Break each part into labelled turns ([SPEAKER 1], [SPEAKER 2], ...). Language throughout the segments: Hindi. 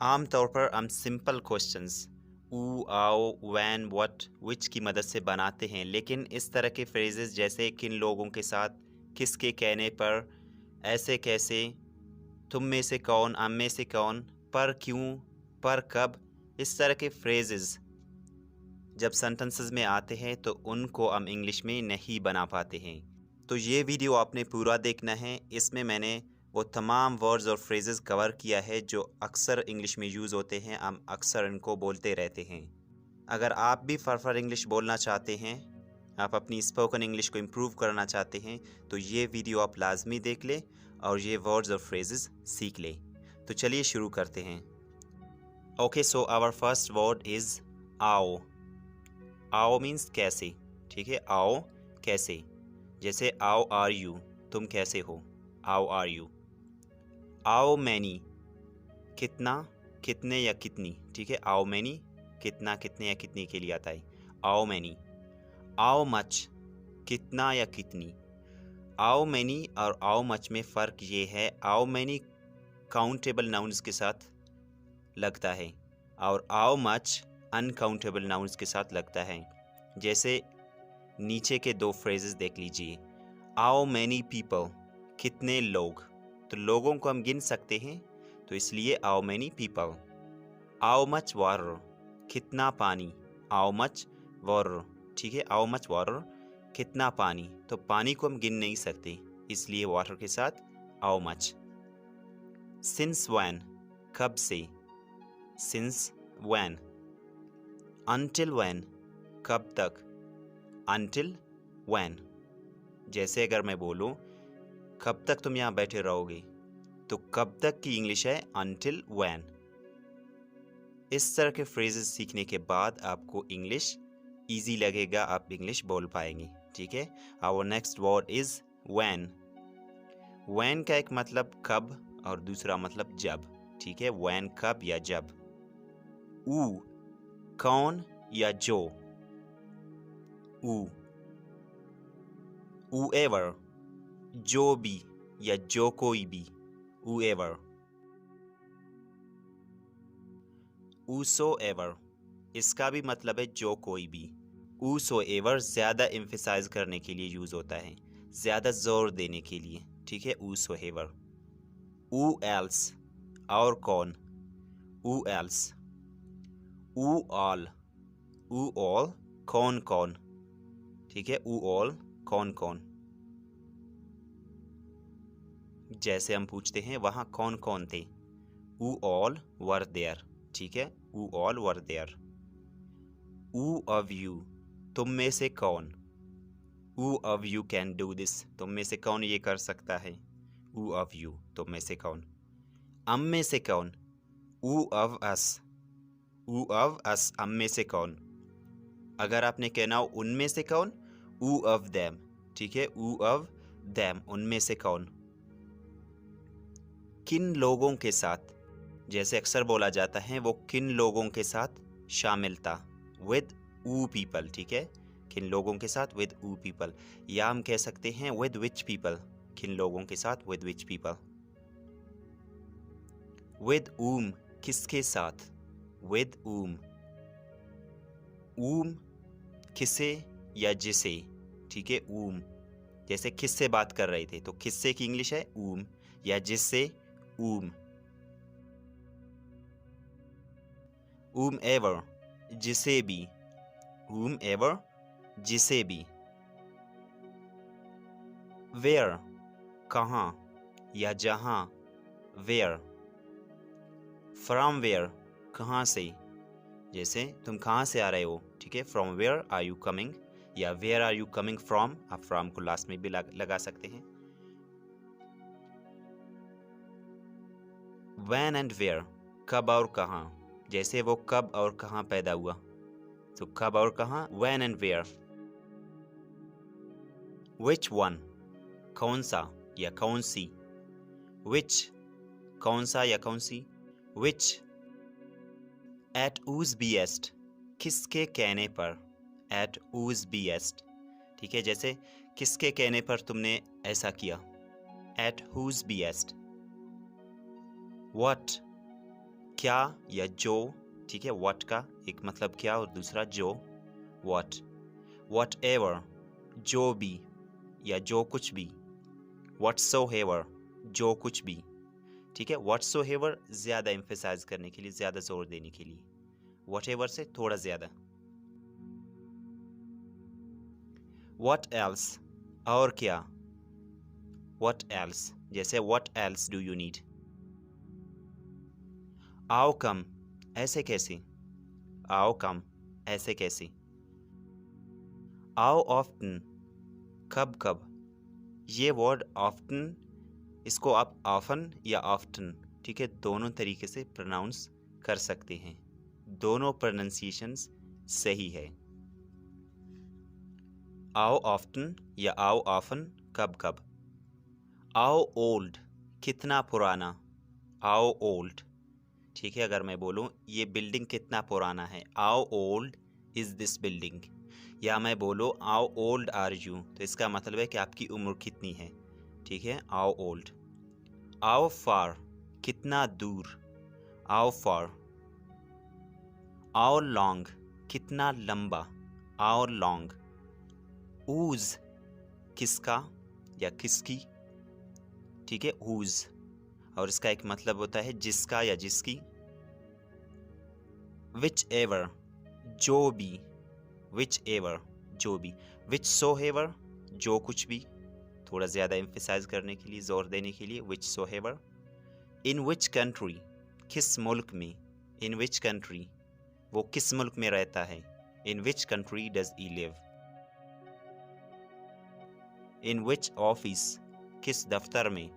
[SPEAKER 1] आम तौर पर हम सिंपल क्वेश्चंस ऊ, आओ, व्हेन, व्हाट, व्हिच की मदद से बनाते हैं, लेकिन इस तरह के फ्रेजेस जैसे किन लोगों के साथ, किसके कहने पर, ऐसे कैसे, तुम में से कौन, हम में से कौन, पर क्यों, पर कब, इस तरह के फ्रेजेस जब सेंटेंसेस में आते हैं तो उनको हम इंग्लिश में नहीं बना पाते हैं। तो ये वीडियो आपने पूरा देखना है। इसमें मैंने वो तमाम वर्ड्स और फ्रेजेस कवर किया है जो अक्सर इंग्लिश में यूज़ होते हैं, हम अक्सर इनको बोलते रहते हैं। अगर आप भी फरफर इंग्लिश बोलना चाहते हैं, आप अपनी स्पोकन इंग्लिश को इम्प्रूव करना चाहते हैं, तो ये वीडियो आप लाजमी देख लें और ये वर्ड्स और फ्रेजेस सीख लें। तो चलिए शुरू करते हैं। Okay, so our first word is आओ। आओ मीन्स कैसे, ठीक है। आओ कैसे, जैसे आओ आर यू, तुम कैसे हो, आओ आर यू। आओ मैनी, कितना, कितने या कितनी, ठीक है। आओ मैनी, कितना, कितने या कितनी के लिए आता है, आओ मैनी। आओ मच, कितना या कितनी। आओ मैनी और आओ मच में फ़र्क ये है, आओ मैनी काउंटेबल नाउन्स के साथ लगता है और आओ मच अनकाउंटेबल नाउन्स के साथ लगता है। जैसे नीचे के दो फ्रेजेस देख लीजिए। आओ मैनी पीपल, कितने लोग, तो लोगों को हम गिन सकते हैं, तो इसलिए आओ मैनी पीपल। आओ मच वाटर, कितना पानी, आओ मच वाटर, ठीक है। आओ मच वाटर, कितना पानी, तो पानी को हम गिन नहीं सकते, इसलिए वाटर के साथ आओ मच। सिंस व्हेन, कब से, सिंस व्हेन। अनटिल व्हेन, कब तक, अनटिल व्हेन। जैसे अगर मैं बोलूं कब तक तुम यहाँ बैठे रहोगे, तो कब तक की इंग्लिश है अनटिल व्हेन। इस तरह के फ्रेजेस सीखने के बाद आपको इंग्लिश इजी लगेगा, आप इंग्लिश बोल पाएंगे, ठीक है। Our next word is when. When का एक मतलब कब और दूसरा मतलब जब, ठीक है। व्हेन कब या जब। ऊ, कौन या जो, ऊ। whoever, जो भी या जो कोई भी, whoever। whosoever, इसका भी मतलब है जो कोई भी। whosoever ज़्यादा एम्फेसाइज करने के लिए यूज़ होता है, ज़्यादा जोर देने के लिए, ठीक है। whosoever। who else, और कौन, who else। who all, who all, कौन कौन, ठीक है। who all, कौन कौन। जैसे हम पूछते हैं वहाँ कौन कौन थे, who all were there, ठीक है। who all were there। who of you, तुम में से कौन, who of you can do this, तुम में से कौन ये कर सकता है, who of you, तुम में से कौन। हम में से कौन, who of us, who of us, हम में से कौन। अगर आपने कहना हो उनमें से कौन, who of them, ठीक है। who of them, उनमें से कौन। किन लोगों के साथ, जैसे अक्सर बोला जाता है वो किन लोगों के साथ शामिल था, विद who people, ठीक है। किन लोगों के साथ, विद who people। या हम कह सकते हैं विद which people, किन लोगों के साथ, with which people। With whom, किसके साथ, विद whom। whom, किसे या जिसे, ठीक है। whom, जैसे किससे बात कर रहे थे तो किससे की इंग्लिश है whom, या जिससे whom। whomever, जिसे भी, whomever, जिसे भी। where, कहाँ या जहाँ, where। from where, कहाँ से, जैसे तुम कहाँ से आ रहे हो, ठीक है। from where are you coming, या where are you coming from, आप from को लास्ट में भी लगा सकते हैं। when and where, कब और कहाँ, जैसे वो कब और कहाँ पैदा हुआ, तो कब और कहाँ, when and where। which one, कौन सा या कौन सी, which, कौन सा या कौन सी, which। at whose behest, किसके कहने पर, at whose behest, ठीक है। जैसे किसके कहने पर तुमने ऐसा किया, at whose behest। what, क्या या जो, ठीक है, व्हाट का एक मतलब क्या और दूसरा जो, व्हाट। व्हाट एवर, जो भी या जो कुछ भी। व्हाटसोएवर, जो कुछ भी, ठीक है। व्हाटसोएवर ज़्यादा एम्फेसाइज करने के लिए, ज़्यादा जोर देने के लिए, व्हाटएवर से थोड़ा ज़्यादा। व्हाट एल्स, और क्या। व्हाट एल्स, जैसे what else do you need. आओ कम, ऐसे कैसे। आओ कम, ऐसे कैसे। आओ ऑफ्टन, कब कब। ये वर्ड ऑफ्टन, इसको आप ऑफन या ऑफ्टन, ठीक है, दोनों तरीके से प्रोनाउंस कर सकते हैं, दोनों प्रोनाउंसिएशंस सही है। आओ ऑफ्टन या आओ ऑफन, कब कब। आओ ओल्ड, कितना पुराना। आओ ओल्ड, ठीक है, अगर मैं बोलूँ ये बिल्डिंग कितना पुराना है, आओ ओल्ड इज़ दिस बिल्डिंग। या मैं बोलूँ आओ ओल्ड आर यू, तो इसका मतलब है कि आपकी उम्र कितनी है, ठीक है, आओ ओल्ड। आओ फार, कितना दूर। आओ फार। आओ लॉन्ग, कितना लंबा। आओ लॉन्ग। ऊज, किसका या किसकी, ठीक है, ऊज, और इसका एक मतलब होता है जिसका या जिसकी। विच एवर, जो भी। विच एवर, जो भी। विच सो एवर, जो कुछ भी, थोड़ा ज़्यादा एम्फेसाइज करने के लिए, जोर देने के लिए, विच so ever. In which country, किस मुल्क में। इन विच कंट्री, वो किस मुल्क में रहता है। In which country does he live. In which office, किस दफ्तर में।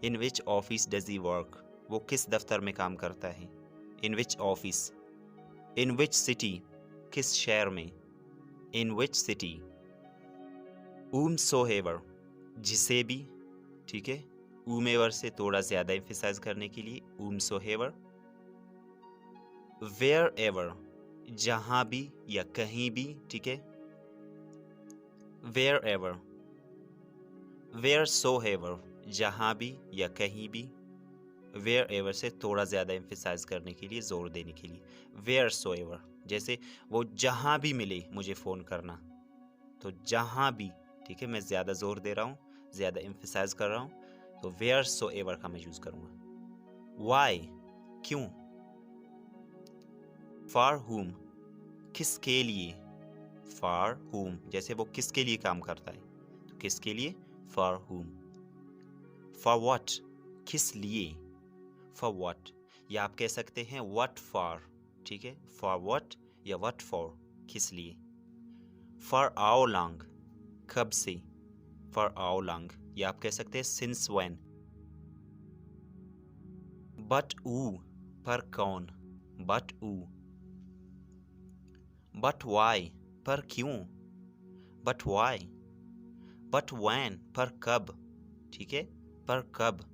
[SPEAKER 1] In which office does he work, वो किस दफ्तर में काम करता है। In which office. In which city, किस शहर में। In which city. whomsoever, जिसे भी, ठीक है, whomever से थोड़ा ज़्यादा एम्फेसाइज करने के लिए whomsoever। wherever, जहाँ भी या कहीं भी, ठीक है, wherever। wheresoever, जहाँ भी या कहीं भी, wherever से थोड़ा ज़्यादा एम्फेसाइज करने के लिए, जोर देने के लिए, wheresoever। जैसे वो जहाँ भी मिले मुझे फ़ोन करना, तो जहाँ भी, ठीक है, मैं ज़्यादा जोर दे रहा हूँ, ज़्यादा एम्फेसाइज कर रहा हूँ, तो wheresoever का मैं यूज़ करूँगा। Why, क्यों। For whom, किसके लिए। For whom, जैसे वो किसके लिए काम करता है, तो किसके लिए, for whom। For what, किस लिए। For what, या आप कह सकते हैं what for, ठीक है, for what या what for, किस लिए। For how long, कब से। For how long, या आप कह सकते हैं since when। But who, पर कौन। But who। But why, पर क्यों। But why। But when, पर कब, ठीक है, पर कब।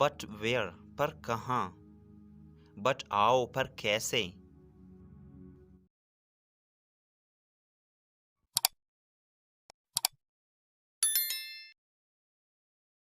[SPEAKER 1] But where, पर कहाँ। But how, पर कैसे।